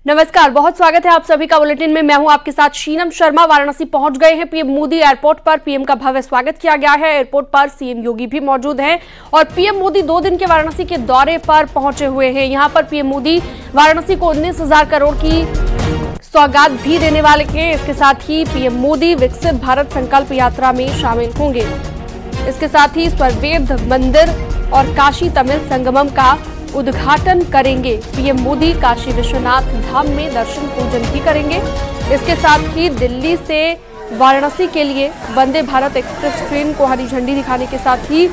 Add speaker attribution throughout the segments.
Speaker 1: नमस्कार, बहुत स्वागत है आप सभी का बुलेटिन में। मैं हूं आपके साथ शीनम शर्मा। वाराणसी पहुंच गए हैं पीएम मोदी। एयरपोर्ट पर पीएम का भव्य स्वागत किया गया है। एयरपोर्ट पर सीएम योगी भी मौजूद हैं और पीएम मोदी 2 दिन के वाराणसी के दौरे पर पहुंचे हुए हैं। यहां पर पीएम मोदी वाराणसी को 19,000 करोड़ की सौगात भी देने वाले हैं। इसके साथ ही पीएम मोदी विकसित भारत संकल्प यात्रा में शामिल होंगे। इसके साथ ही स्वर्वेद मंदिर और काशी तमिल संगमम का उद्घाटन करेंगे। पीएम मोदी काशी विश्वनाथ धाम में दर्शन पूजन भी करेंगे। इसके साथ ही दिल्ली से वाराणसी के लिए वंदे भारत एक्सप्रेस ट्रेन को हरी झंडी दिखाने के साथ ही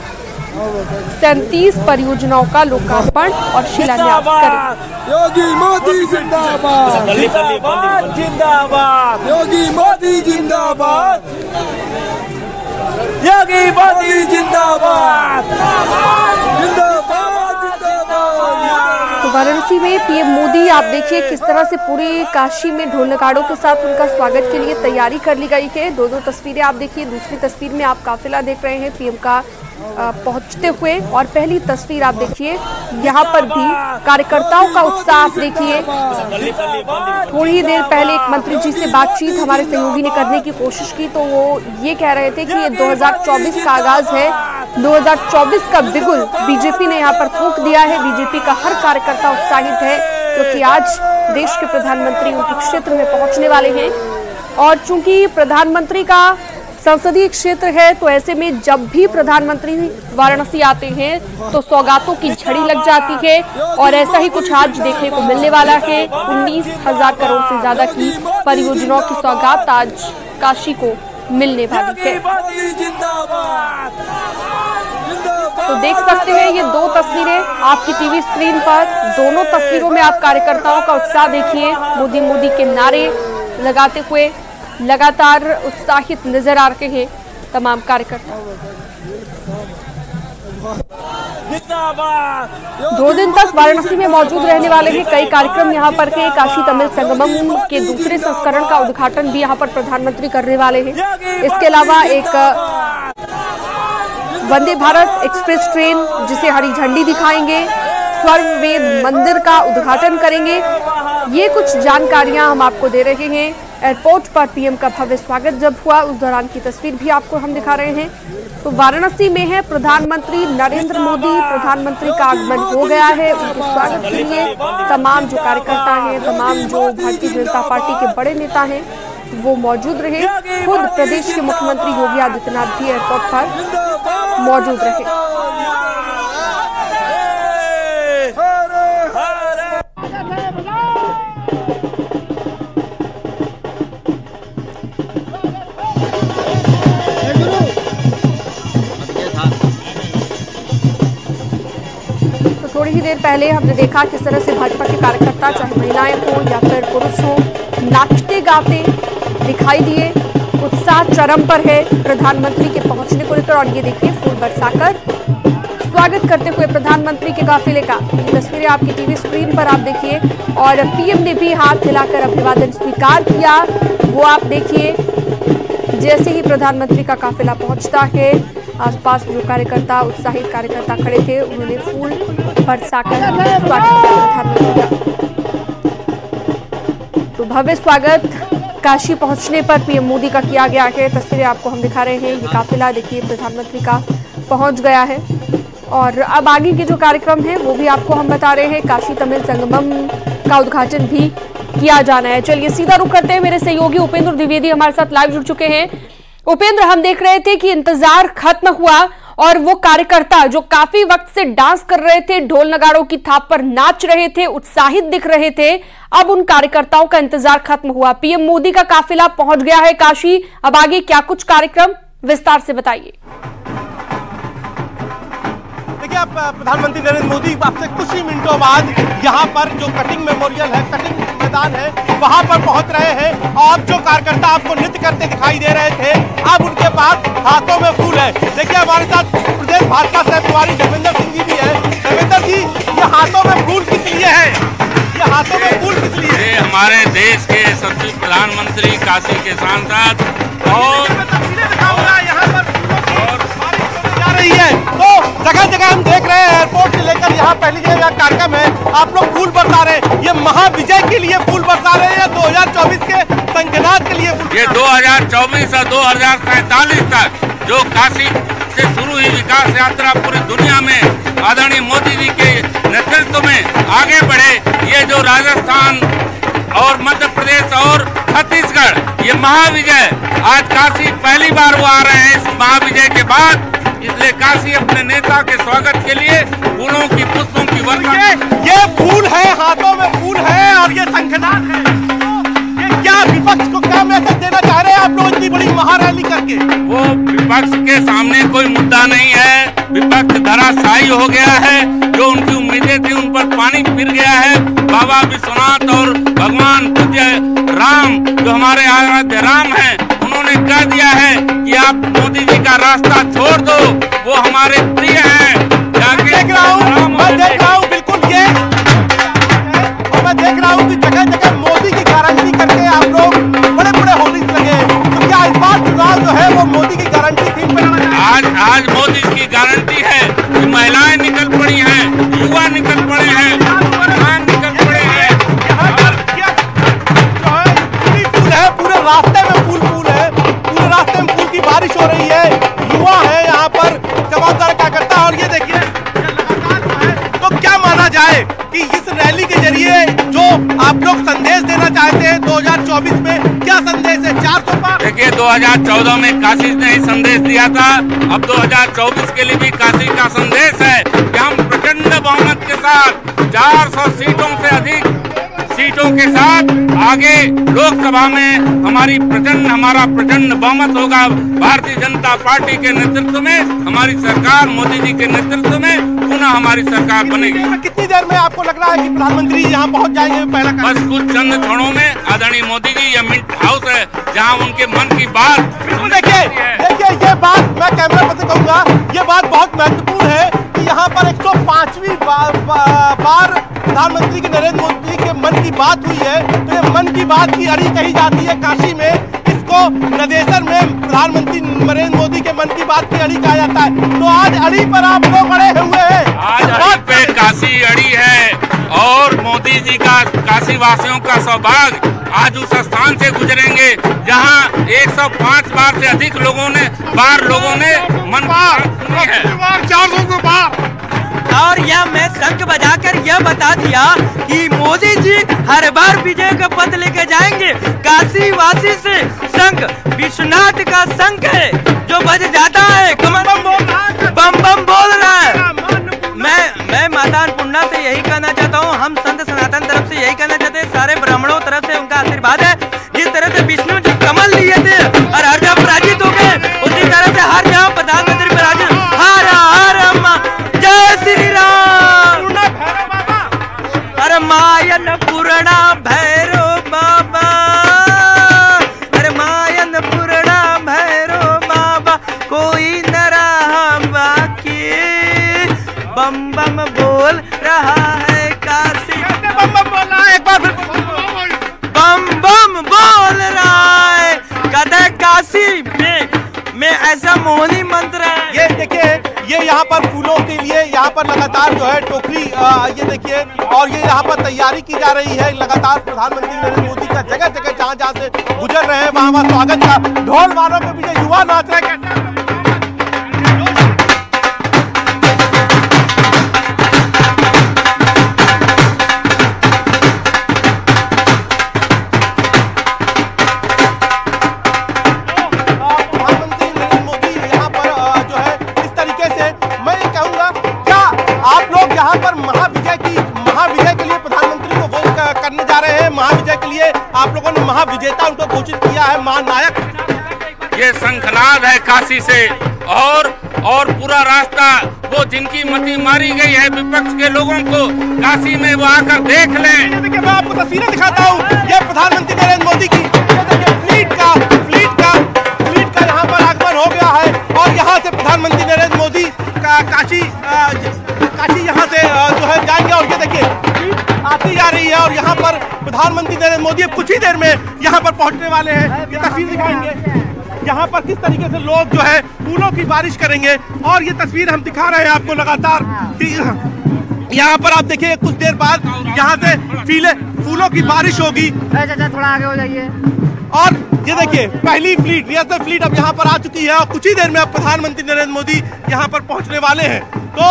Speaker 1: 37 परियोजनाओं का लोकार्पण और शिलान्यास करेंगे।
Speaker 2: योगी मोदी जिंदाबाद, जिंदाबाद, योगी मोदी जिंदाबाद, योगी मोदी जिंदाबाद, जिंदाबाद।
Speaker 1: तो वाराणसी में पीएम मोदी आप देखिए किस तरह से पूरे काशी में ढोल नगाड़ों के साथ उनका स्वागत के लिए तैयारी कर ली गई है। दो तस्वीरें आप देखिए। दूसरी तस्वीर में आप काफिला देख रहे हैं पीएम का पहुंचते हुए, और पहली तस्वीर आप देखिए यहाँ पर भी कार्यकर्ताओं का उत्साह आप देखिए। थोड़ी ही देर पहले एक मंत्री जी से बातचीत हमारे सहयोगी ने करने की कोशिश की, तो वो ये कह रहे थे कि ये 2024 का आगाज है। 2024 का बिगुल बीजेपी ने यहाँ पर फूंक दिया है। बीजेपी का हर कार्यकर्ता उत्साहित है क्योंकि आज देश के प्रधानमंत्री उनके क्षेत्र में पहुंचने वाले हैं। और चूंकि प्रधानमंत्री का संसदीय क्षेत्र है, तो ऐसे में जब भी प्रधानमंत्री वाराणसी आते हैं तो सौगातों की झड़ी लग जाती है। और ऐसा ही कुछ आज देखने को मिलने वाला है। 19,000 करोड़ से ज्यादा की परियोजनाओं की सौगात आज काशी को मिलने वाली है। तो देख सकते हैं ये 2 तस्वीरें आपकी टीवी स्क्रीन पर। दोनों तस्वीरों में आप कार्यकर्ताओं का उत्साह देखिए। मोदी मोदी के नारे लगाते हुए लगातार उत्साहित नजर आ रहे हैं तमाम कार्यकर्ता। 2 दिन तक वाराणसी में मौजूद रहने वाले हैं। कई कार्यक्रम यहाँ पर के काशी तमिल संगमम के दूसरे संस्करण का उद्घाटन भी यहाँ पर प्रधानमंत्री करने वाले हैं। इसके अलावा एक वंदे भारत एक्सप्रेस ट्रेन जिसे हरी झंडी दिखाएंगे, स्वर्वेद मंदिर का उद्घाटन करेंगे। ये कुछ जानकारियां हम आपको दे रहे हैं। एयरपोर्ट पर पीएम का भव्य स्वागत जब हुआ उस दौरान की तस्वीर भी आपको हम दिखा रहे हैं। तो वाराणसी में है प्रधानमंत्री नरेंद्र मोदी। प्रधानमंत्री का आगमन हो गया है। उनके स्वागत के लिए तमाम जो कार्यकर्ता हैं, तमाम जो भारतीय जनता पार्टी के बड़े नेता हैं, वो मौजूद रहे। खुद प्रदेश के मुख्यमंत्री योगी आदित्यनाथ भी एयरपोर्ट पर मौजूद रहे। थोड़ी ही देर पहले हमने देखा किस तरह से भाजपा के कार्यकर्ता, चाहे महिलाएं हो या फिर पुरुष हो, नाचते गाते दिखाई दिए। उत्साह चरम पर है प्रधानमंत्री के पहुंचने को लेकर। और ये देखिए फूल बरसाकर स्वागत करते हुए प्रधानमंत्री के काफिले का। ये तस्वीरें आपकी टीवी स्क्रीन पर आप देखिए। और पीएम ने भी हाथ हिलाकर अभिवादन स्वीकार किया, वो आप देखिए। जैसे ही प्रधानमंत्री का काफिला पहुंचता है, आसपास जो कार्यकर्ता, उत्साहित कार्यकर्ता खड़े थे, उन्होंने फूल बरसाकर स्वागत किया प्रधानमंत्री का। तो भव्य स्वागत काशी पहुंचने पर पीएम मोदी का किया गया है। तस्वीरें आपको हम दिखा रहे हैं। ये काफिला देखिए प्रधानमंत्री का पहुंच गया है। और अब आगे के जो कार्यक्रम है वो भी आपको हम बता रहे हैं। काशी तमिल संगमम का उद्घाटन भी किया जाना है। चलिए सीधा रुख करते हैं। मेरे सहयोगी उपेंद्र द्विवेदी हमारे साथ लाइव जुड़ चुके हैं। उपेंद्र, हम देख रहे थे कि इंतजार खत्म हुआ और वो कार्यकर्ता जो काफी वक्त से डांस कर रहे थे, ढोल नगाड़ों की थाप पर नाच रहे थे, उत्साहित दिख रहे थे, अब उन कार्यकर्ताओं का इंतजार खत्म हुआ। पीएम मोदी का काफिला पहुंच गया है काशी। अब आगे क्या कुछ कार्यक्रम, विस्तार से बताइए।
Speaker 3: देखिए, आप प्रधानमंत्री नरेंद्र मोदी आपसे कुछ ही मिनटों बाद यहाँ पर जो कटिंग मेमोरियल है, कटिंग मैदान है, वहां पर पहुंच रहे हैं। और जो कार्यकर्ता आपको नृत्य करते दिखाई दे रहे थे, अब उनके पास हाथों में फूल है। देखिए, हमारे साथ प्रदेश भाजपा सह प्रभारी धर्मेंद्र सिंह जी भी है। धर्मेंद्र जी, ये हाथों में फूल किस लिए है? ये हाथों में फूल किस लिए?
Speaker 4: ये हमारे देश के सबसे प्रधानमंत्री काशी के सांसद और
Speaker 3: यहाँ पर बारिश होने जा रही है, तो जगह जगह हम देख रहे हैं एयरपोर्ट से लेकर यहाँ पहली जगह कार्यक्रम है, आप लोग फूल बरसा रहे हैं। ये महाविजय के लिए फूल बरसा रहे हैं या 2024 के संगनाथ के लिए?
Speaker 4: ये 2024 और 2047 तक जो काशी से शुरू हुई विकास यात्रा पूरी दुनिया में आदरणीय मोदी जी के नेतृत्व में आगे बढ़े। ये जो राजस्थान और मध्य प्रदेश और छत्तीसगढ़ ये महाविजय, आज काशी पहली बार वो आ रहे हैं इस महाविजय के बाद, इसलिए काशी अपने नेता के स्वागत के लिए फूलों की पुष्पों की वर्षा।
Speaker 3: ये फूल है, हाथों में फूल है और ये शंखनाद है। ये क्या विपक्ष को क्या मैसेज देना चाह रहे हैं आप लोग इतनी बड़ी महारैली करके?
Speaker 4: वो विपक्ष के सामने कोई मुद्दा नहीं है, विपक्ष धराशायी हो गया है। जो उनकी उम्मीदें थी उन पर पानी फिर गया है। बाबा विश्वनाथ और भगवान पूज्य राम जो हमारे आराध्य राम हैं, उन्होंने कह दिया है कि आप मोदी जी का रास्ता छोड़ दो, वो हमारे प्रिय हैं।
Speaker 3: देख रहा हूँ, मैं देख रहा हूँ बिल्कुल ये, और मैं देख रहा हूँ कि जगह जगह मोदी की गारंटी करके आप लोग बड़े बड़े होर्डिंग्स लगे। तो क्या इस बार चुनाव जो है वो मोदी की गारंटी सीट पे लड़ना चाहिए?
Speaker 4: आज मोदी की गारंटी है कि महिलाएं निकल पड़ी हैं, युवा निकल पड़े हैं, किसान निकल पड़े हैं।
Speaker 3: फूल है, पूरे रास्ते में फूल है, पूरे रास्ते में फूल की बारिश हो रही है। युवा है यहाँ पर, जवाबदार कार्यकर्ता, और ये देखिए तो क्या माना जाए कि इस रैली के जरिए जो आप लोग संदेश देना चाहते हैं 2024 में, क्या संदेश है? 400 पार।
Speaker 4: देखिए 2014 में काशी ने ही संदेश दिया था, अब 2024 के लिए भी काशी का संदेश है कि हम प्रचंड बहुमत के साथ 400 सीटों से अधिक सीटों के साथ आगे लोकसभा में हमारा प्रचंड बहुमत होगा। भारतीय जनता पार्टी के नेतृत्व में हमारी सरकार, मोदी जी के नेतृत्व में पुनः हमारी सरकार बनेगी।
Speaker 3: कितनी देर में आपको लग रहा है कि प्रधानमंत्री यहाँ पहुँच जाएंगे? पहला
Speaker 4: बस कुछ चंद क्षणों में आदरणीय मोदी जी, ये मिंट हाउस है जहाँ उनके मन की बात।
Speaker 3: देखिए ये बात मैं कैमरा पर से कहूँगा, ये बात बहुत महत्वपूर्ण है कि यहाँ पर 105वीं बार प्रधानमंत्री के नरेंद्र मोदी के मन की बात हुई है। तो ये मन की बात की अड़ी कही जाती है काशी में, इसको नदेसर में प्रधानमंत्री नरेंद्र मोदी के मन की बात की अड़ी कहा जाता है। तो आज अड़ी पर आप लोग अड़े हुए हैं,
Speaker 4: आज अड़ी पे काशी अड़ी है और मोदी जी का काशी वासियों का सौभाग्य आज उस स्थान से गुजरेंगे जहां 105 बार से अधिक लोगों ने मन सुनी है,
Speaker 3: 400 को पार।
Speaker 5: और यह मैं शंख बजाकर यह बता दिया कि मोदी जी हर बार विजय का पथ लेके जाएंगे। काशी वासी से शंख विश्वनाथ का शंख है जो बज जाता है, बम बम बोल रहा है। मैं माता अन्नपूर्णा से यही कहना चाहता हूँ, हम संत सनातन तरफ से यही कहना चाहते हैं, सारे ब्राह्मणों तरफ से उनका आशीर्वाद है। जिस तरह से विष्णु जी कमल लिए थे और हर जगह पराजित हो गए, उसी तरह से हर जगह प्रधानमंत्री पराजित। हर हर जय श्री राम। अरे मायन पूर्णा भैरव बाबा, अरे मायन पूर्णा भैरव बाबा, कोई न रहा बाकी, बम बम बोल रहा है काशी।
Speaker 3: बम बम बोल रहा है, एक बार फिर
Speaker 5: बम बम बोल रहा है। कहते काशी में ऐसा मोहनी मंत्र है।
Speaker 3: ये देखिए, ये यहाँ पर फूलों के लिए यहाँ पर लगातार जो है टोकरी, ये देखिए, और ये यहाँ पर तैयारी की जा रही है लगातार। प्रधानमंत्री नरेंद्र मोदी का जगह जगह जहाँ से गुजर रहे हैं वहाँ स्वागत का ढोल वालों के पीछे युवा नाच रहे हैं। महाविजय के लिए आप लोगों ने महाविजेता उनको घोषित किया है, महानायक।
Speaker 4: ये शंखनाद है काशी से, और पूरा रास्ता वो जिनकी मति मारी गई है विपक्ष के लोगों को, काशी में वो आकर देख लें।
Speaker 3: देखिए मैं आपको तस्वीरें दिखाता हूँ, ये प्रधानमंत्री नरेंद्र मोदी की फ्लीट का यहाँ पर आगमन हो गया है, और यहाँ से प्रधानमंत्री नरेंद्र मोदी का काशी यहाँ से जो है जाएंगे। और ये देखिए आती जा रही है, और यहाँ पर प्रधानमंत्री नरेंद्र मोदी कुछ ही देर में यहाँ पर पहुँचने वाले हैं। ये तस्वीर दिखाएंगे। यहाँ पर किस तरीके से लोग जो है फूलों की बारिश करेंगे। और ये तस्वीर हम दिखा रहे हैं आपको लगातार। यहाँ पर आप देखिए कुछ देर बाद यहाँ से फूलों की बारिश होगी।
Speaker 5: थोड़ा आगे हो जाइए।
Speaker 3: और ये देखिए पहली फ्लीट, रियासत फ्लीट अब यहाँ पर आ चुकी है और कुछ ही देर में अब प्रधानमंत्री नरेंद्र मोदी यहाँ पर पहुँचने वाले हैं। तो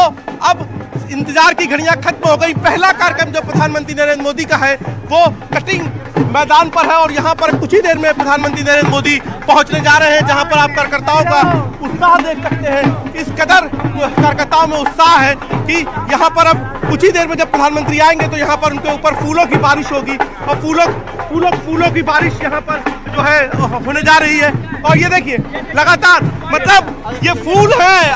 Speaker 3: अब इंतजार की घड़ियां खत्म हो गई। पहला कार्यक्रम जो प्रधानमंत्री नरेंद्र मोदी का है वो कटिंग मैदान पर है और यहाँ पर कुछ ही देर में प्रधानमंत्री नरेंद्र मोदी पहुंचने जा रहे हैं, जहां पर आप कार्यकर्ताओं का उत्साह देख सकते हैं। इस कदर कार्यकर्ताओं में उत्साह है कि यहाँ पर अब कुछ ही देर में जब प्रधानमंत्री आएंगे तो यहाँ पर उनके ऊपर फूलों की बारिश होगी और फूलों की बारिश यहाँ पर जो है होने जा रही है। और ये देखिए लगातार, मतलब ये फूल है,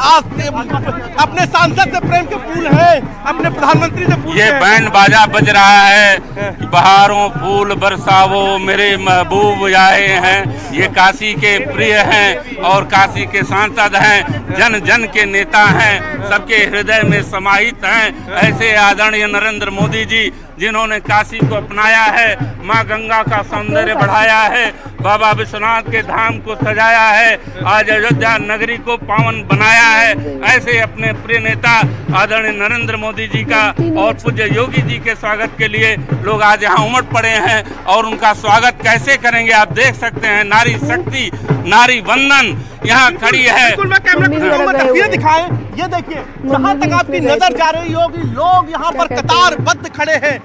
Speaker 3: अपने सांसद से प्रेम के फूल है, अपने प्रधानमंत्री से फूल।
Speaker 4: ये बैंड बाजा बज रहा है कि बहारों फूल बरसावो मेरे महबूब आए हैं। ये काशी के प्रिय हैं और काशी के सांसद हैं, जन जन के नेता हैं, सबके हृदय में समाहित हैं। ऐसे आदरणीय नरेंद्र मोदी जी जिन्होंने काशी को अपनाया है, माँ गंगा का सौंदर्य बढ़ाया है, बाबा विश्वनाथ के धाम को सजाया है, आज अयोध्या नगरी को पावन बनाया है। ऐसे अपने प्रिय नेता आदरणीय नरेंद्र मोदी जी का और पूज्य योगी जी के स्वागत के लिए लोग आज यहाँ उमड़ पड़े हैं। और उनका स्वागत कैसे करेंगे आप देख सकते हैं। नारी शक्ति, नारी वंदन यहाँ खड़ी है।
Speaker 3: बिल्कुल, मैं कैमरा तस्वीरें दिखाएं। ये देखिए जहाँ तक आपकी नजर जा रही होगी, लोग यहाँ पर कतारबद्ध खड़े हैं।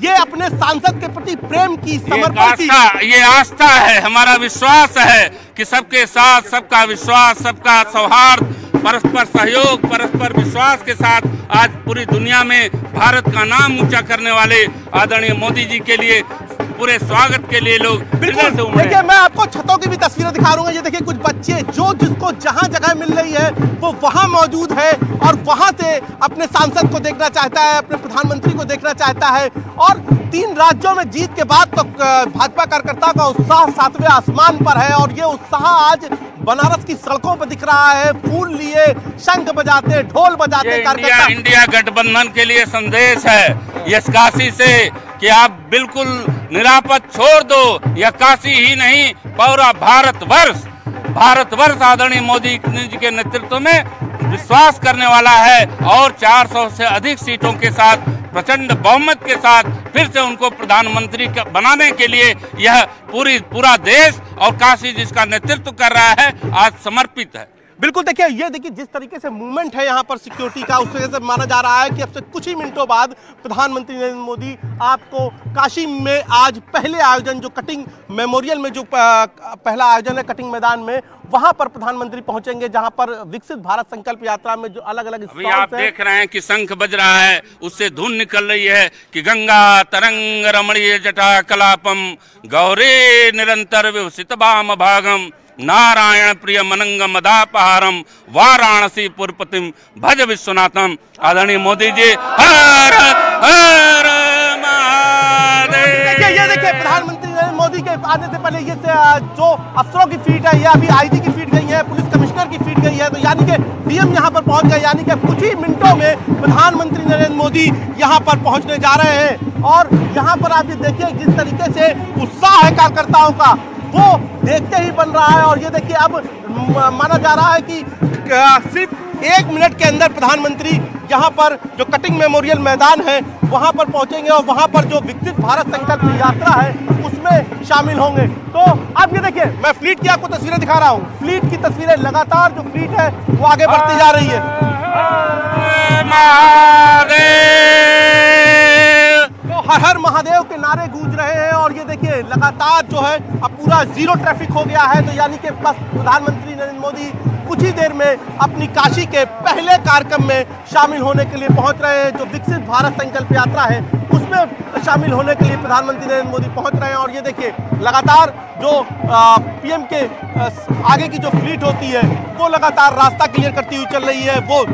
Speaker 3: ये अपने सांसद के प्रति प्रेम की, समर्पण की,
Speaker 4: ये आस्था है, हमारा विश्वास है कि सबके साथ सबका विश्वास, सबका सौहार्द, परस्पर सहयोग, परस्पर विश्वास के साथ आज पूरी दुनिया में भारत का नाम ऊंचा करने वाले आदरणीय मोदी जी के लिए पूरे स्वागत के लिए लोग
Speaker 3: बिल्कुल। देखिए मैं आपको छतों की भी तस्वीरें दिखा रहा हूँ। ये देखिए कुछ बच्चे जो जिसको जहाँ जगह मिल रही है वो वहाँ मौजूद है और वहाँ से अपने सांसद को देखना चाहता है, अपने प्रधानमंत्री को देखना चाहता है। और 3 राज्यों में जीत के बाद तो भाजपा कार्यकर्ता का उत्साह 7वें आसमान पर है और ये उत्साह आज बनारस की सड़कों पर दिख रहा है। फूल लिए, शंख बजाते, ढोल बजाते कार्यकर्ता।
Speaker 4: इंडिया गठबंधन के लिए संदेश है यस काशी से कि आप बिल्कुल निरापद छोड़ दो। यह काशी ही नहीं, पूरा भारतवर्ष आदरणीय मोदी जी के नेतृत्व में विश्वास करने वाला है और 400 से अधिक सीटों के साथ, प्रचंड बहुमत के साथ फिर से उनको प्रधानमंत्री बनाने के लिए यह पूरा देश और काशी जिसका नेतृत्व कर रहा है आज समर्पित है।
Speaker 3: बिल्कुल देखिए, ये देखिए जिस तरीके से मूवमेंट है यहाँ पर सिक्योरिटी का, उस वजह से माना जा रहा है कि अब से कुछ ही मिनटों बाद प्रधानमंत्री नरेंद्र मोदी आपको काशी में आज पहले आयोजन जो कटिंग मेमोरियल में जो पहला आयोजन है कटिंग मैदान में, वहां पर प्रधानमंत्री पहुंचेंगे, जहां पर विकसित भारत संकल्प यात्रा में जो अलग अलग
Speaker 4: अभी आप देख रहे हैं कि शंख बज रहा है, उससे धुन निकल रही है कि गंगा तरंग रमणीय जटा कलापम गौरे निरंतर विभूषित वाम भागम नारायण प्रिय मनंग मदापहारम वाराणसी पुरपतिम भज विश्वनाथम। आदरणीय मोदी जी हर हर महादेव।
Speaker 3: ये देखिए प्रधानमंत्री नरेंद्र मोदी के आने से पहले ये जो अफसरों की फीट है, ये अभी आईजी की फीट गई है, पुलिस कमिश्नर की फीट गई है, तो यानी कि डीएम यहाँ पर पहुंच गए, यानी कि कुछ ही मिनटों में प्रधानमंत्री नरेंद्र मोदी यहाँ पर पहुंचने जा रहे हैं। और यहाँ पर आप ये देखिए जिस तरीके से उत्साह है कार्यकर्ताओं का, वो देखते ही बन रहा है। और ये देखिए अब माना जा रहा है कि सिर्फ 1 मिनट के अंदर प्रधानमंत्री यहाँ पर जो कटिंग मेमोरियल मैदान है वहाँ पर पहुँचेंगे और वहाँ पर जो विकसित भारत संकल्प यात्रा है उसमें शामिल होंगे। तो अब ये देखिए मैं फ्लीट की आपको तस्वीरें दिखा रहा हूँ। फ्लीट की तस्वीरें लगातार जो फ्लीट है वो आगे बढ़ती जा रही है। हर हर महादेव के नारे गूंज रहे हैं और ये देखिए लगातार जो है अब पूरा जीरो ट्रैफिक हो गया है। तो यानी कि बस प्रधानमंत्री नरेंद्र मोदी कुछ ही देर में अपनी काशी के पहले कार्यक्रम में शामिल होने के लिए पहुंच रहे हैं। जो विकसित भारत संकल्प यात्रा है उसमें शामिल होने के लिए प्रधानमंत्री नरेंद्र मोदी पहुंच रहे हैं। और ये देखिए लगातार जो पीएम के आगे की जो फ्लीट होती है वो लगातार रास्ता क्लियर करती हुई चल रही है। वो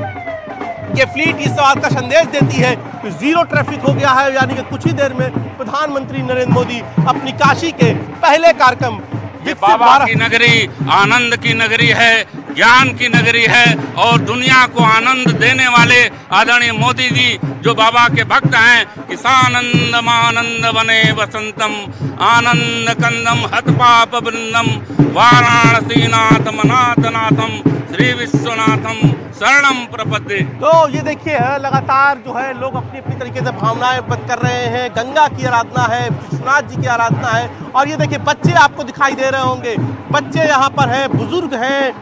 Speaker 3: ये फ्लीट इस बात का संदेश देती है कि जीरो ट्रैफिक हो गया है, यानी कि कुछ ही देर में प्रधानमंत्री नरेंद्र मोदी अपनी काशी के पहले कार्यक्रम
Speaker 4: ये बाबा की नगरी आनंद की नगरी है, ज्ञान की नगरी है और दुनिया को आनंद देने वाले आदरणीय मोदी जी जो बाबा के भक्त हैं। किसानंदम आनंद वने वसंतम आनंद कंदम हत पाप वृंदम वाराणसी नाथ मनाथनाथम श्री विश्वनाथम शरणम प्रपद्ये।
Speaker 3: तो ये देखिए लगातार जो है लोग अपनी अपनी तरीके से भावनाएं व्यक्त कर रहे हैं। गंगा की आराधना है, विश्वनाथ जी की आराधना है और ये देखिए बच्चे आपको दिखाई दे रहे होंगे, बच्चे यहाँ पर हैं, बुजुर्ग हैं,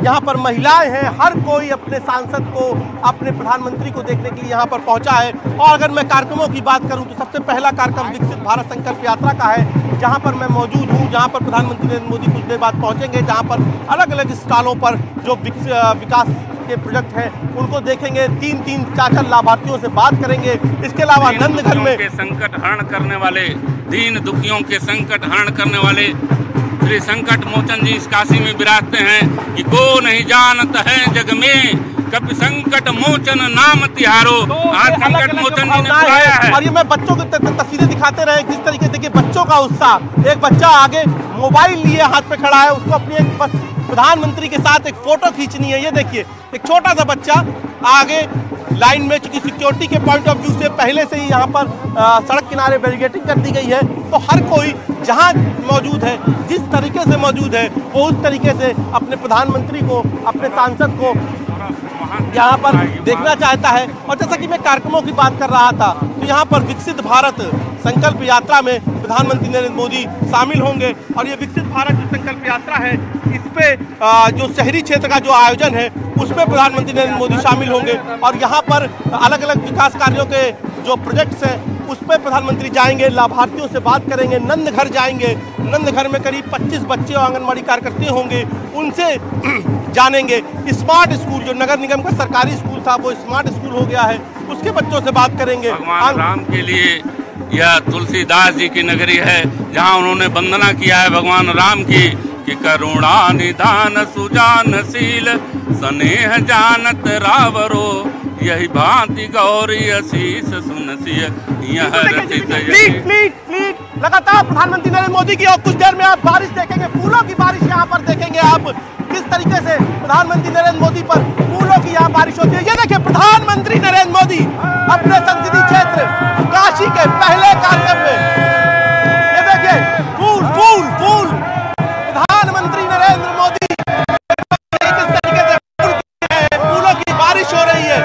Speaker 3: यहाँ पर महिलाएं हैं, हर कोई अपने सांसद को, अपने प्रधानमंत्री को देखने के लिए यहाँ पर पहुँचा है। और अगर मैं कार्यक्रमों की बात करूँ तो सबसे पहला कार्यक्रम विकसित भारत संकल्प यात्रा का है, जहाँ पर मैं मौजूद हूँ, जहाँ पर प्रधानमंत्री नरेंद्र मोदी कुछ देर बाद पहुँचेंगे, जहाँ पर अलग अलग स्टॉलों पर जो विकास के प्रोजेक्ट हैं उनको देखेंगे, 3-4 लाभार्थियों से बात करेंगे। इसके अलावा नंदघर में
Speaker 4: संकट हरण करने वाले, दीन दुखियों के संकट हरण करने वाले श्री संकट मोचन जी इस काशी में विराजते हैं कि को नहीं जानत है जग में कभी संकट मोचन नाम तिहारो। आज संकट मोचन जी ने बुलाया है।
Speaker 3: और ये मैं बच्चों की तस्वीरें दिखाते रहे किस तरीके से, देखिए बच्चों का उत्साह। एक बच्चा आगे मोबाइल लिए हाथ पे खड़ा है, उसको अपनी एक बस प्रधानमंत्री के साथ एक फोटो खींचनी है। ये देखिए एक छोटा सा बच्चा आगे लाइन में, चूंकि सिक्योरिटी के पॉइंट ऑफ व्यू से पहले से ही यहाँ पर सड़क किनारे बैरिकेडिंग कर दी गई है, तो हर कोई जहाँ मौजूद है, जिस तरीके से मौजूद है, वो उस तरीके से अपने प्रधानमंत्री को, अपने सांसद को यहाँ पर देखना चाहता है। और जैसा कि मैं कार्यक्रमों की बात कर रहा था, तो यहाँ पर विकसित भारत संकल्प यात्रा में प्रधानमंत्री नरेंद्र मोदी शामिल होंगे। और ये विकसित भारत जो संकल्प यात्रा है, इस पे जो शहरी क्षेत्र का जो आयोजन है उसमें प्रधानमंत्री नरेंद्र मोदी शामिल होंगे। और यहाँ पर अलग अलग विकास कार्यों के जो प्रोजेक्ट्स हैं उस पर प्रधानमंत्री जाएंगे, लाभार्थियों से बात करेंगे, नंदघर जाएंगे। नंदघर में करीब 25 बच्चे और आंगनबाड़ी कार्यकर्ते होंगे, उनसे जानेंगे। स्मार्ट स्कूल जो नगर निगम का सरकारी स्कूल था वो स्मार्ट स्कूल हो गया है, उसके बच्चों से बात करेंगे।
Speaker 4: भगवान राम के लिए यह तुलसीदास जी की नगरी है, जहाँ उन्होंने वंदना किया है भगवान राम की कि करुणा निधान सुजानशील स्नेह जानत रावरो यही भांति गौरी असीस सुनसिय यह
Speaker 3: लगातार प्रधानमंत्री नरेंद्र मोदी की। और कुछ देर में आप बारिश देखेंगे, फूलों की बारिश यहाँ पर देखेंगे आप, किस तरीके से प्रधानमंत्री नरेंद्र मोदी पर फूलों की यहाँ बारिश होती है। ये देखिए प्रधानमंत्री नरेंद्र मोदी अपने संसदीय क्षेत्र काशी के पहले कार्यक्रम में, ये देखिए फूल फूल फूल, प्रधानमंत्री नरेंद्र मोदी किस तरीके से फूलों की बारिश हो रही है।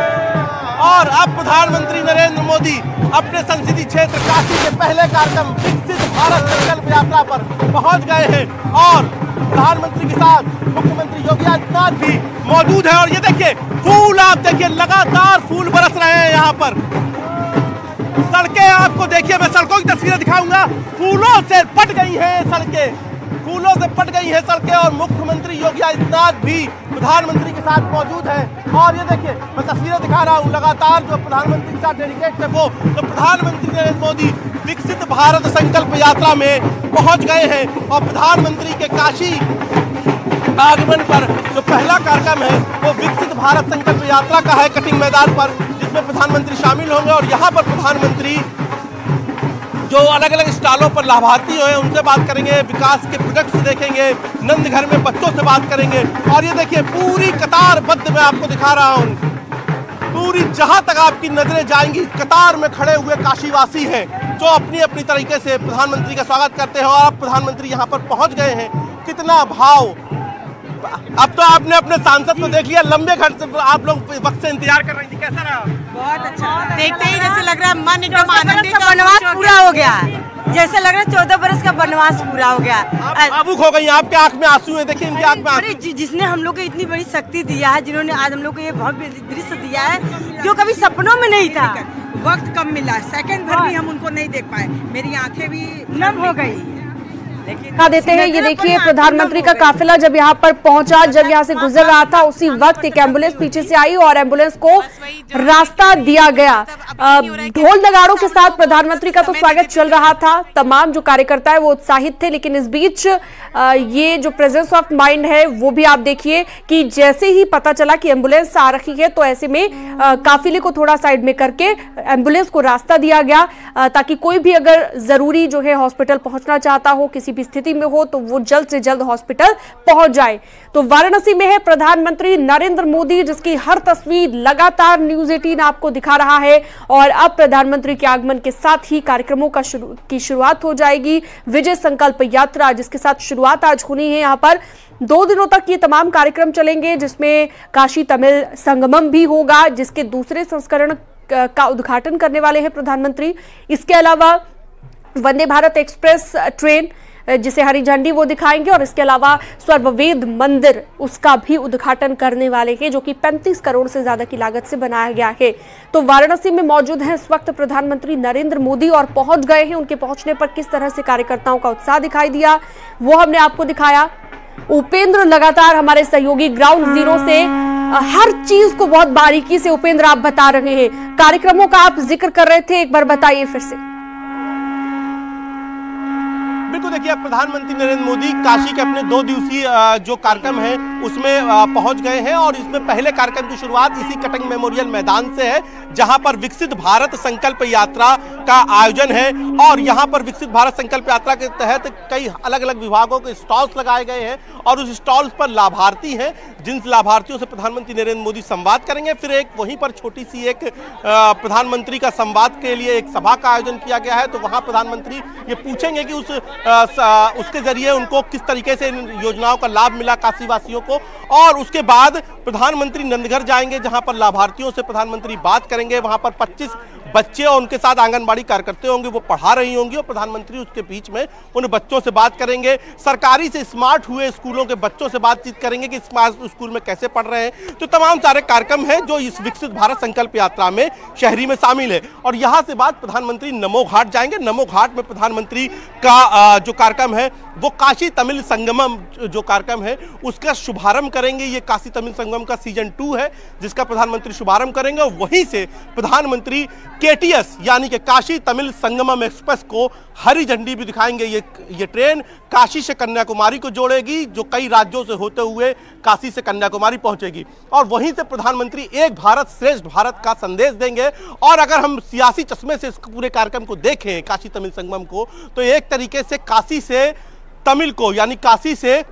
Speaker 3: और अब प्रधानमंत्री नरेंद्र मोदी अपने संसदीय क्षेत्र काशी के पहले कार्यक्रम विकसित भारत संकल्प यात्रा पर पहुंच गए हैं और प्रधानमंत्री के साथ मुख्यमंत्री योगी आदित्यनाथ भी मौजूद है। और ये देखिए फूल, आप देखिए लगातार फूल बरस रहे हैं यहाँ पर। सड़कें आपको देखिए, मैं सड़कों की तस्वीरें दिखाऊंगा, फूलों से पट गई हैं सड़कें, फूलों से पट गई हैं सड़कें। और मुख्यमंत्री योगी आदित्यनाथ भी प्रधानमंत्री के साथ मौजूद है। और ये देखिए मैं तस्वीरें दिखा रहा हूँ, लगातार जो प्रधानमंत्री के साथ डेलीगेट है वो, तो प्रधानमंत्री नरेंद्र मोदी विकसित भारत संकल्प यात्रा में पहुंच गए हैं। और प्रधानमंत्री के काशी आगमन पर जो पहला कार्यक्रम है वो विकसित भारत संकल्प यात्रा का है, कटिंग मैदान पर, जिसमें प्रधानमंत्री शामिल होंगे। और यहाँ पर प्रधानमंत्री जो अलग अलग स्टॉलों पर लाभार्थी हैं उनसे बात करेंगे, विकास के प्रोजेक्ट्स देखेंगे, नंदघर में बच्चों से बात करेंगे। और ये देखिए पूरी कतारबद्ध मैं आपको दिखा रहा हूँ, पूरी जहां तक आपकी नजरें जाएंगी कतार में खड़े हुए काशीवासी हैं जो अपनी अपनी तरीके से प्रधानमंत्री का स्वागत करते हैं। और अब प्रधानमंत्री यहाँ पर पहुँच गए हैं, कितना भाव। अब तो आपने अपने सांसद को देख लिया, लंबे घंटे से आप लोग वक्त से इंतजार कर रही थी, कैसा रहा?
Speaker 6: बहुत अच्छा, देखते ही जैसे लग रहा है मन एकदम आनंदित, वनवास पूरा हो गया, जैसे लग रहा है 14 बरस का वनवास पूरा हो गया।
Speaker 3: भावुक हो गई, आपके आंख में आंसू है, देखिए इनकी आंख में आंसू।
Speaker 6: जिसने हम लोग को इतनी बड़ी शक्ति दिया है, जिन्होंने आज हम लोग को ये भव्य दृश्य दिया है जो कभी सपनों में नहीं था।
Speaker 7: वक्त कम मिला, सेकंड भर भी हम उनको नहीं देख पाए, मेरी आंखें भी
Speaker 6: नम हो गई।
Speaker 1: दिखा देते हैं, ये देखिए प्रधानमंत्री का काफिला जब यहाँ पर पहुंचा, जब यहाँ से गुजर रहा था, उसी वक्त एक एम्बुलेंस पीछे से आई और एम्बुलेंस को रास्ता दिया गया। ढोल नगाड़ों के साथ प्रधानमंत्री का तो स्वागत चल रहा था, तमाम जो कार्यकर्ता है वो उत्साहित थे। लेकिन इस बीच ये जो प्रेजेंस ऑफ माइंड है वो भी आप देखिए कि जैसे ही पता चला कि एम्बुलेंस आ रही है तो ऐसे में काफिले को थोड़ा साइड में करके एम्बुलेंस को रास्ता दिया गया, ताकि कोई भी अगर जरूरी जो है हॉस्पिटल पहुंचना चाहता हो, किसी भी स्थिति में हो तो वो जल्द से जल्द हॉस्पिटल पहुंच जाए। तो वाराणसी में है प्रधानमंत्री नरेंद्र मोदी, जिसकी हर तस्वीर लगातार न्यूज़ 18 आपको दिखा रहा है। और अब प्रधानमंत्री के आगमन के साथ ही कार्यक्रमों की शुरुआत हो जाएगी। विजय संकल्प यात्रा जिसके साथ शुरुआत आज होनी है। यहाँ पर 2 दिनों तक ये तमाम कार्यक्रम चलेंगे, जिसमें काशी तमिल संगमम भी होगा, जिसके दूसरे संस्करण का उद्घाटन करने वाले हैं प्रधानमंत्री। इसके अलावा वंदे भारत एक्सप्रेस ट्रेन जिसे हरी झंडी वो दिखाएंगे, और इसके अलावा सर्ववेद मंदिर उसका भी उद्घाटन करने वाले हैं, जो कि 35 करोड़ से ज्यादा की लागत से बनाया गया है। तो वाराणसी में मौजूद हैं इस वक्त प्रधानमंत्री नरेंद्र मोदी और पहुंच गए हैं। उनके पहुंचने पर किस तरह से कार्यकर्ताओं का उत्साह दिखाई दिया वो हमने आपको दिखाया। उपेंद्र लगातार हमारे सहयोगी ग्राउंड जीरो से हर चीज को बहुत बारीकी से उपेंद्र आप बता रहे हैं। कार्यक्रमों का आप जिक्र कर रहे थे, एक बार बताइए फिर से।
Speaker 3: बिल्कुल, देखिए प्रधानमंत्री नरेंद्र मोदी काशी के अपने 2 दिवसीय जो कार्यक्रम है उसमें पहुंच गए हैं, और इसमें पहले कार्यक्रम की शुरुआत इसी कटक मेमोरियल मैदान से है, जहां पर विकसित भारत संकल्प यात्रा का आयोजन है। और यहां पर विकसित भारत संकल्प यात्रा के तहत कई अलग अलग विभागों के स्टॉल्स लगाए गए हैं, और उस स्टॉल्स पर लाभार्थी हैं, जिन लाभार्थियों से प्रधानमंत्री नरेंद्र मोदी संवाद करेंगे। फिर एक वहीं पर छोटी सी एक प्रधानमंत्री का संवाद के लिए एक सभा का आयोजन किया गया है, तो वहां प्रधानमंत्री ये पूछेंगे कि उसके जरिए उनको किस तरीके से इन योजनाओं का लाभ मिला काशी वासियों को। और उसके बाद प्रधानमंत्री नंदगढ़ जाएंगे, जहां पर लाभार्थियों से प्रधानमंत्री बात करेंगे। वहां पर 25 बच्चे और उनके साथ आंगनबाड़ी कार्यकर्ता होंगे, वो पढ़ा रही होंगी, और प्रधानमंत्री उसके बीच में उन बच्चों से बात करेंगे। सरकारी से स्मार्ट हुए स्कूलों के बच्चों से बातचीत करेंगे कि स्मार्ट स्कूल में कैसे पढ़ रहे हैं। तो तमाम सारे कार्यक्रम हैं जो इस विकसित भारत संकल्प यात्रा में शहरी में शामिल है। और यहां से बाद प्रधानमंत्री नमो घाट जाएंगे। नमो घाट में प्रधानमंत्री का जो कार्यक्रम है वो काशी तमिल संगमम जो कार्यक्रम है उसका शुभारंभ करेंगे। ये काशी तमिल संगमम का सीजन 2 है, जिसका प्रधानमंत्री शुभारंभ करेंगे। और वहीं से प्रधानमंत्री KTS यानी कि काशी तमिल संगमम एक्सप्रेस को हरी झंडी भी दिखाएंगे। ये ट्रेन काशी से कन्याकुमारी को जोड़ेगी, जो कई राज्यों से होते हुए काशी से कन्याकुमारी पहुंचेगी। और वहीं से प्रधानमंत्री एक भारत श्रेष्ठ भारत का संदेश देंगे। और अगर हम सियासी चश्मे से इस पूरे कार्यक्रम को देखें, काशी तमिल संगमम को, तो एक तरीके से काशी से तमिल को यानी काशी से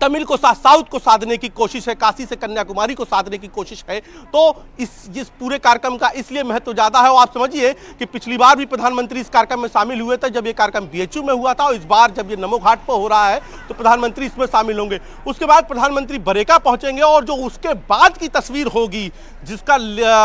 Speaker 3: तमिल को साउथ को साधने की कोशिश है, काशी से कन्याकुमारी को साधने की कोशिश है। तो इस पूरे कार्यक्रम का इसलिए महत्व ज्यादा है। और आप समझिए कि पिछली बार भी प्रधानमंत्री इस कार्यक्रम में शामिल हुए थे जब ये कार्यक्रम BHU में हुआ था, और इस बार जब ये नमो घाट पर हो रहा है तो प्रधानमंत्री इसमें शामिल होंगे। उसके बाद प्रधानमंत्री बरेका पहुंचेंगे, और जो उसके बाद की तस्वीर होगी, जिसका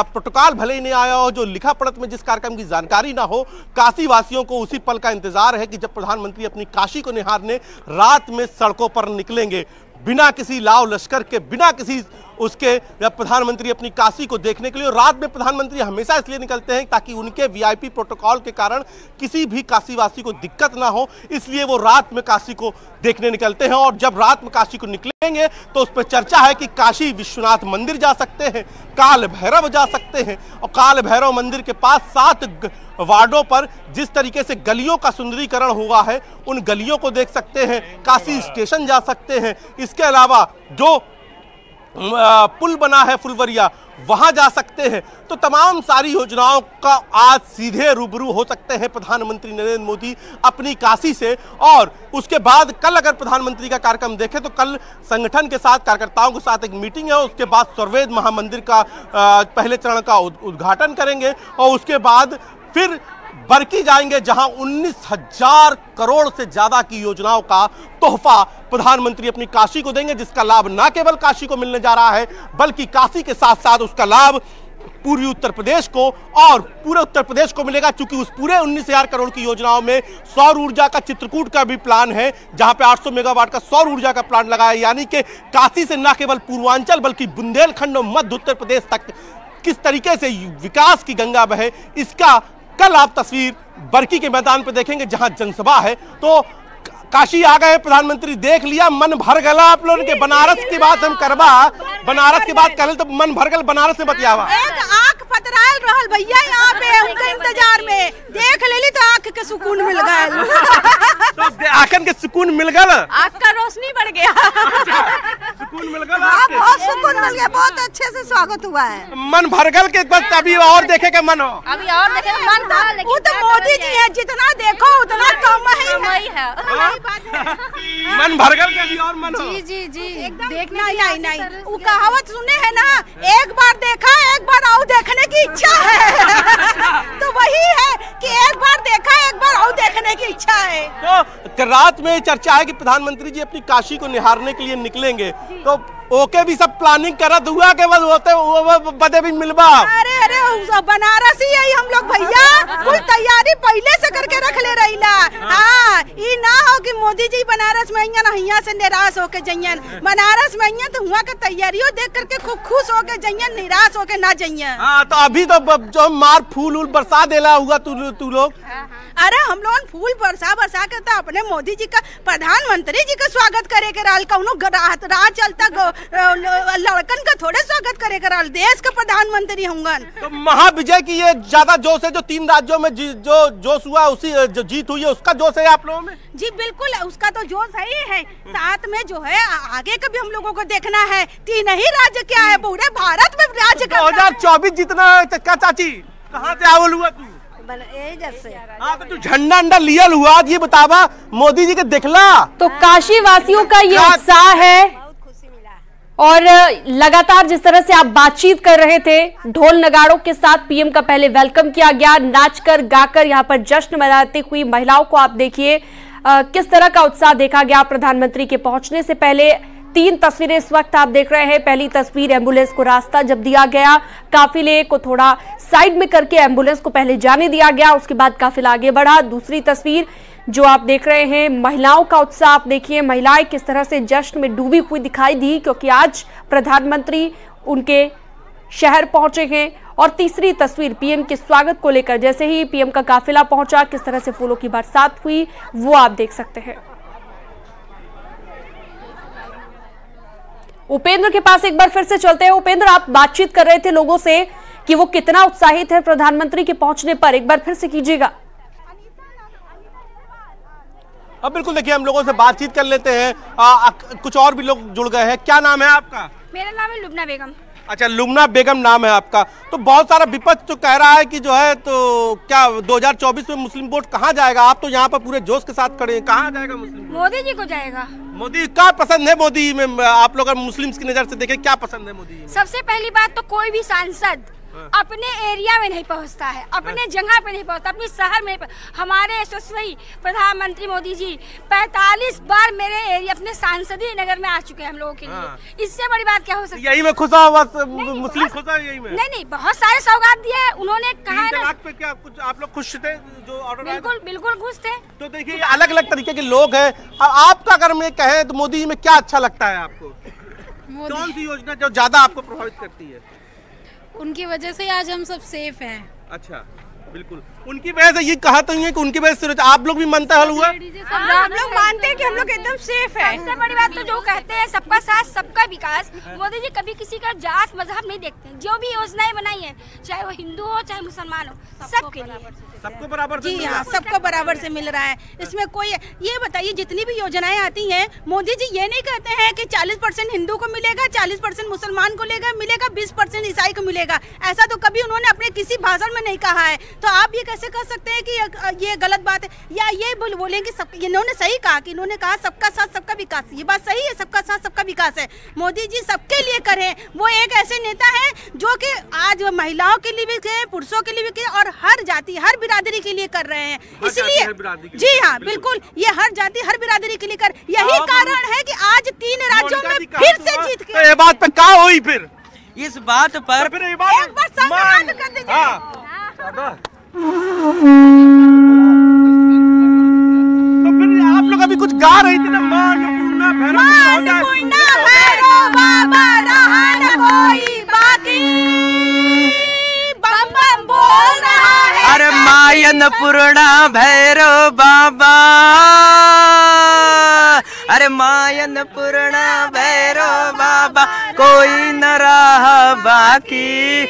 Speaker 3: प्रोटोकॉल भले ही नहीं आया हो, जो लिखा पढ़त में जिस कार्यक्रम की जानकारी ना हो, काशी वासियों को उसी पल का इंतजार है कि जब प्रधानमंत्री अपनी काशी को निहारने रात में सड़कों पर निकलेंगे, बिना किसी लाव लश्कर के, बिना किसी उसके प्रधानमंत्री अपनी काशी को देखने के लिए। रात में प्रधानमंत्री हमेशा इसलिए निकलते हैं ताकि उनके VIP प्रोटोकॉल के कारण किसी भी काशीवासी को दिक्कत ना हो, इसलिए वो रात में काशी को देखने निकलते हैं। और जब रात में काशी को निकलेंगे तो उस पर चर्चा है कि काशी विश्वनाथ मंदिर जा सकते हैं, काल भैरव जा सकते हैं, और काल भैरव मंदिर के पास 7 वार्डों पर जिस तरीके से गलियों का सुंदरीकरण हुआ है उन गलियों को देख सकते हैं। काशी स्टेशन जा सकते हैं। इसके अलावा जो पुल बना है फुलवरिया, वहां जा सकते हैं। तो तमाम सारी योजनाओं का आज सीधे रूबरू हो सकते हैं प्रधानमंत्री नरेंद्र मोदी अपनी काशी से। और उसके बाद कल अगर प्रधानमंत्री का कार्यक्रम देखें तो कल संगठन के साथ, कार्यकर्ताओं के साथ एक मीटिंग है। उसके बाद सर्ववेद महामंदिर का पहले चरण का उद्घाटन करेंगे, और उसके बाद फिर बरकी जाएंगे, जहां 19,000 करोड़ से ज्यादा की योजनाओं का तोहफा प्रधानमंत्री अपनी काशी को देंगे, जिसका लाभ न केवल काशी को मिलने जा रहा है बल्कि काशी के साथ साथ उसका लाभ पूर्वी उत्तर प्रदेश को और पूरे उत्तर प्रदेश को मिलेगा। चूंकि उस पूरे 19,000 करोड़ की योजनाओं में सौर ऊर्जा का चित्रकूट का भी प्लान है, जहां पे 800 मेगावाट का सौर ऊर्जा का प्लान लगा है। यानी कि काशी से न केवल पूर्वांचल बल्कि बुंदेलखंड और मध्य उत्तर प्रदेश तक किस तरीके से विकास की गंगा बहे, इसका कल आप तस्वीर बरकी के मैदान पर देखेंगे, जहां जनसभा है। तो काशी आ गए प्रधानमंत्री, देख लिया, मन भर गला आप लोगों के। बनारस की बात हम करबा, बनारस की बात कर तो मन भर गल, बनारस में बतियावा।
Speaker 7: आंख पतराल रहल भैया, यहाँ पे उनके इंतजार में देख लेली तो आंख के सुकून मिल गया।
Speaker 3: तो आंखन के सुकून मिल गया,
Speaker 6: आंख का रोशनी बढ़ गया,
Speaker 3: सुकून मिल गया,
Speaker 7: बहुत सुकून मिल गया, बहुत अच्छे से स्वागत हुआ है।
Speaker 3: मन भर गल के बस अभी और देखे के मन हो,
Speaker 6: अभी और देखे मन।
Speaker 7: वो तो मोदी जी है, जितना देखो उतना हम ही है।
Speaker 3: मन भरगल के भी और मन हो।
Speaker 7: जी जी जी देखना नहीं वो कहावत सुने है ना, एक बार देखा एक बार और देखने की इच्छा है। तो वही है कि एक बार देखा एक बार और देखने की इच्छा है।
Speaker 3: तो रात में चर्चा है कि प्रधानमंत्री जी अपनी काशी को निहारने के लिए निकलेंगे, तो ओके भी सब प्लानिंग करत हुआ के बस होते बदे भी मिलबा।
Speaker 7: अरे बनारस ही है हम लोग भैया, कुल तैयारी पहले से करके रख ले रही ला। हाँ, ये ना हो कि मोदी जी बनारस में आइया ना यहाँ से निराश होके जइयन। बनारस में आइया तो हुआ के तैयारियों देख करके खूब खुश होके जइयन, निराश होके ना जइयन।
Speaker 3: हाँ, तो अभी तो जो मार फूल बरसा देला हुआ तू लोग।
Speaker 7: अरे हम लोग फूल बरसा के तो अपने मोदी जी का, प्रधानमंत्री जी का स्वागत करे के राल, कौनो राह चलता लड़कन का थोड़े स्वागत करे के राल, देश का प्रधानमंत्री होंगे।
Speaker 3: तो महाविजय की ये ज्यादा जोश है, जो 3 राज्यों में जो जोश हुआ, उसी जो जीत हुई है उसका जोश है आप लोगों में?
Speaker 7: जी बिल्कुल, उसका तो जोश है। साथ में जो है आगे का भी हम लोगों को देखना है। 3 ही राज्य क्या है, पूरे भारत में राज्य
Speaker 3: 2024 जितना क्या चाची, कहाँ से आवल हुआ तू?
Speaker 7: जैसे
Speaker 3: हाँ, तो तू झंडा अंडा लियल हुआ, ये बतावा मोदी जी के देखला?
Speaker 1: तो काशी वासियों का ये उत्साह है, और लगातार जिस तरह से आप बातचीत कर रहे थे, ढोल नगाड़ों के साथ पीएम का पहले वेलकम किया गया, नाचकर गाकर यहाँ पर जश्न मनाती हुई महिलाओं को आप देखिए किस तरह का उत्साह देखा गया प्रधानमंत्री के पहुंचने से पहले। 3 तस्वीरें इस वक्त आप देख रहे हैं। पहली तस्वीर, एम्बुलेंस को रास्ता जब दिया गया, काफिले को थोड़ा साइड में करके एम्बुलेंस को पहले जाने दिया गया, उसके बाद काफिला आगे बढ़ा। दूसरी तस्वीर जो आप देख रहे हैं, महिलाओं का उत्साह आप देखिए, महिलाएं किस तरह से जश्न में डूबी हुई दिखाई दी, क्योंकि आज प्रधानमंत्री उनके शहर पहुंचे हैं। और तीसरी तस्वीर पीएम के स्वागत को लेकर, जैसे ही पीएम का काफिला पहुंचा, किस तरह से फूलों की बरसात हुई, वो आप देख सकते हैं। उपेंद्र के पास एक बार फिर से चलते हैं। उपेंद्र, आप बातचीत कर रहे थे लोगों से कि वो कितना उत्साहित है प्रधानमंत्री के पहुंचने पर, एक बार फिर से कीजिएगा।
Speaker 3: अब बिल्कुल देखिए, हम लोगों से बातचीत कर लेते हैं। कुछ और भी लोग जुड़ गए हैं। क्या नाम है आपका?
Speaker 8: मेरा नाम है लुबना बेगम।
Speaker 3: अच्छा, लुबना बेगम नाम है आपका। तो बहुत सारा विपक्ष तो कह रहा है कि जो है, तो क्या 2024 में मुस्लिम वोट कहाँ जाएगा? आप तो यहाँ पर पूरे जोश के साथ खड़े हैं, कहाँ जाएगा मुस्लिम?
Speaker 8: मोदी जी को जाएगा।
Speaker 3: मोदी क्या पसंद है मोदी में? आप लोग अगर मुस्लिम्स की नजर से देखें, क्या पसंद है मोदी में?
Speaker 8: सबसे पहली बात तो कोई भी सांसद अपने एरिया में नहीं पहुंचता है, अपने जगह पे नहीं पहुंचता, अपने शहर में। हमारे यशस्वी प्रधानमंत्री मोदी जी 45 बार मेरे एरिया अपने सांसदीय नगर में आ चुके हैं हम लोगों के लिए। इससे बड़ी बात क्या हो सकती है?
Speaker 3: यही में खुश हो, बस मुस्लिम खुश है यही में?
Speaker 8: नहीं, बहुत सारे सौगात दिए हैं उन्होंने, कहा है ना।
Speaker 3: पे क्या कुछ आप लोग खुश थे जो ऑर्डर?
Speaker 8: बिल्कुल खुश थे।
Speaker 3: तो देखिए, अलग अलग तरीके के लोग हैं। आपका अगर मैं कहें तो मोदी में क्या अच्छा लगता है आपको? कौन सी योजना जो ज्यादा आपको प्रभावित करती है?
Speaker 9: उनकी वजह से आज हम सब सेफ हैं।
Speaker 3: अच्छा, बिल्कुल उनकी वजह से। ये कहा तो है कि उनकी वजह से आप लोग भी मानते हुआ?
Speaker 7: हम लोग मानते हैं कि हम लोग एकदम सेफ है।
Speaker 8: सबसे बड़ी बात तो जो कहते हैं सबका साथ सबका विकास, मोदी जी कभी किसी का जात मजहब नहीं देखते। जो भी योजनाएं बनाई है, चाहे वो हिंदू हो चाहे मुसलमान हो, सबके लिए
Speaker 3: सबको बराबर से।
Speaker 7: जी हाँ, सबको बराबर से मिल रहा है। इसमें कोई, ये बताइए जितनी भी योजनाएं आती हैं, मोदी जी ये नहीं कहते हैं कि 40% हिंदू को मिलेगा, 40% मुसलमान को मिलेगा, 20% ईसाई को मिलेगा। ऐसा तो कभी उन्होंने अपने किसी भाषण में नहीं कहा है। तो आप ये कैसे कह सकते हैं कि ये गलत बात है? या ये बोलें कि सब, इन्होंने सही कहा कि इन्होंने कहा सबका साथ सबका विकास। ये बात सही है, सबका साथ सबका विकास है। मोदी जी सबके लिए करें। वो एक ऐसे नेता है जो कि आज महिलाओं के लिए भी किए, पुरुषों के लिए भी किए, और हर जाति हर बिरादरी के लिए कर रहे हैं। इसलिए जी हाँ, बिल्कुल, ये हर जाति हर बिरादरी के लिए कर। यही कारण है कि आज 3 राज्यों में फिर से जीत के।
Speaker 3: ये बात पे क्या हुई फिर?
Speaker 5: इस बात पर
Speaker 7: एक बार संवाद कर दीजिए।
Speaker 3: तो फिर आप लोग अभी कुछ गा रही थी ना, मान
Speaker 7: अन्नपूर्णा भैरव बाबा रहा न कोई बाकी, बम बम बोल रहा है।
Speaker 5: अरे माय अन्नपूर्णा भैरव बाबा, अरे माय अन्नपूर्णा भैरव बाबा, कोई न रहा बाकी,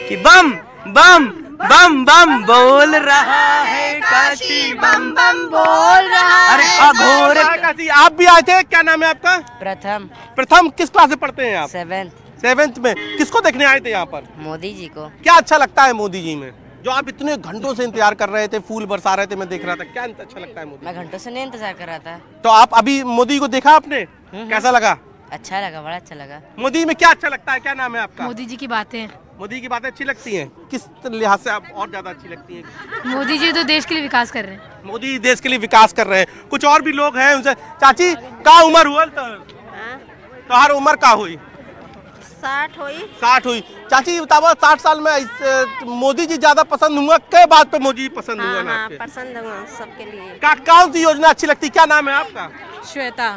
Speaker 5: कि बम बम बम बम बोल रहा है काशी, बम बम बोल रहा है। अरे अघोर
Speaker 3: काशी। आप भी आए थे? क्या नाम है आपका? प्रथम किस क्लास से पढ़ते हैं आप?
Speaker 10: 7th।
Speaker 3: 7th में। किसको देखने आए थे यहाँ पर?
Speaker 10: मोदी जी को।
Speaker 3: क्या अच्छा लगता है मोदी जी में? जो आप इतने घंटों से इंतजार कर रहे थे, फूल बरसा रहे थे, मैं देख रहा था, क्या अच्छा लगता है मोदी?
Speaker 6: मैं घंटों से नहीं इंतजार कर रहा था।
Speaker 3: तो आप अभी मोदी को देखा आपने, कैसा लगा?
Speaker 6: अच्छा लगा, बड़ा अच्छा लगा।
Speaker 3: मोदी में क्या अच्छा लगता है? क्या नाम है आपका?
Speaker 9: मोदी जी की बातें।
Speaker 3: मोदी की बातें अच्छी लगती हैं? किस लिहाज से आप और ज्यादा अच्छी लगती हैं?
Speaker 9: मोदी जी तो देश के लिए विकास कर रहे हैं।
Speaker 3: मोदी देश के लिए विकास कर रहे हैं। कुछ और भी लोग हैं उनसे, चाची का उम्र हुआ तो हर उम्र का हुई? 60 हुई। चाची बताओ, 60 साल में मोदी जी ज्यादा पसंद हुआ, क्या बात पे मोदी पसंद हुआ?
Speaker 6: पसंद हुआ सबके लिए।
Speaker 3: कौन सी योजना अच्छी लगती? क्या नाम है आपका?
Speaker 9: श्वेता।